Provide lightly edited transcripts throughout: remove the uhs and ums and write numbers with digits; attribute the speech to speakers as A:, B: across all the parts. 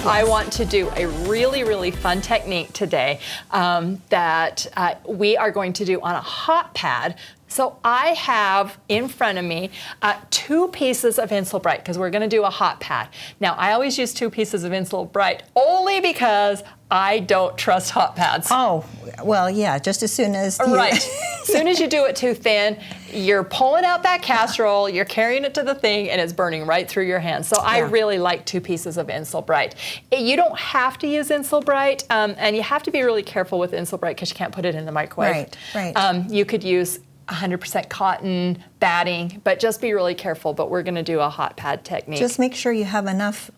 A: I want to do a really, really fun technique today that we are going to do on a hot pad. So I have in front of me 2 pieces of Insul-Bright because we're going to do a hot pad. Now I always use 2 pieces of Insul-Bright only because I don't trust hot pads.
B: Oh, well, yeah, just as soon as you...
A: Right. As soon as you do it too thin, you're pulling out that casserole, you're carrying it to the thing, and it's burning right through your hands. So I really like 2 pieces of Insul-Bright. You don't have to use Insul-Bright, and you have to be really careful with Insul-Bright because you can't put it in the microwave.
B: Right.
A: You could use 100% cotton batting, but just be really careful. But we're going to do a hot pad technique.
B: Just make sure you have enough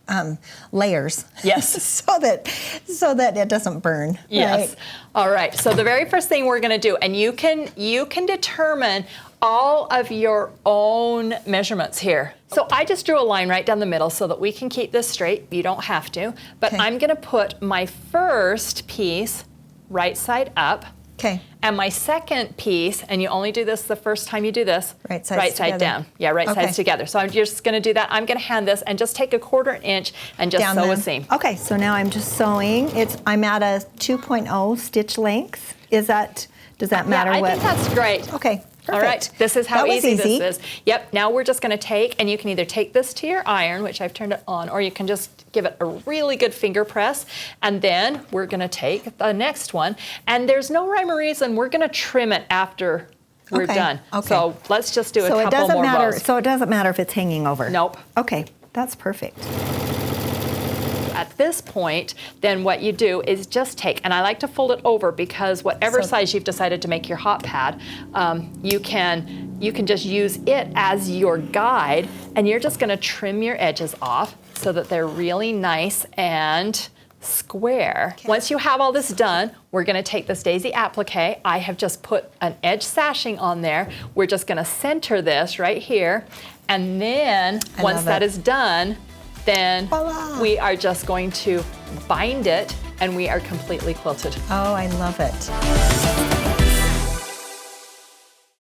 B: layers.
A: Yes.
B: so that it doesn't burn.
A: Yes.
B: Right?
A: All right. So the very first thing we're going to do, and you can determine all of your own measurements here. So I just drew a line right down the middle so that we can keep this straight. You don't have to, but I'm going to put my first piece right side up.
B: Okay.
A: And my second piece, and you only do this the first time you do this,
B: right
A: side down. Yeah, right sides together. So I'm just going to do that. I'm going to hand this and just take a 1/4 inch and just sew a seam.
B: Okay, so now I'm just sewing. I'm at a 2.0 stitch length. Does that matter?
A: I think that's great.
B: Okay. Perfect.
A: All right, this is how easy
B: this
A: is. Yep, now we're just going to take, and you can either take this to your iron, which I've turned it on, or you can just give it a really good finger press, and then we're going to take the next one, and there's no rhyme or reason. We're going to trim it after we're done.
B: Okay.
A: So let's just do a couple more rows.
B: So it doesn't matter if it's hanging over?
A: Nope.
B: Okay, that's perfect.
A: At this point, then what you do is just take, and I like to fold it over because whatever size you've decided to make your hot pad, you can just use it as your guide, and you're just going to trim your edges off so that they're really nice and square. Okay. Once you have all this done, we're going to take this daisy applique. I have just put an edge sashing on there. We're just going to center this right here, and then once that is done, then we are just going to bind it, and we are completely quilted.
B: Oh, I love it.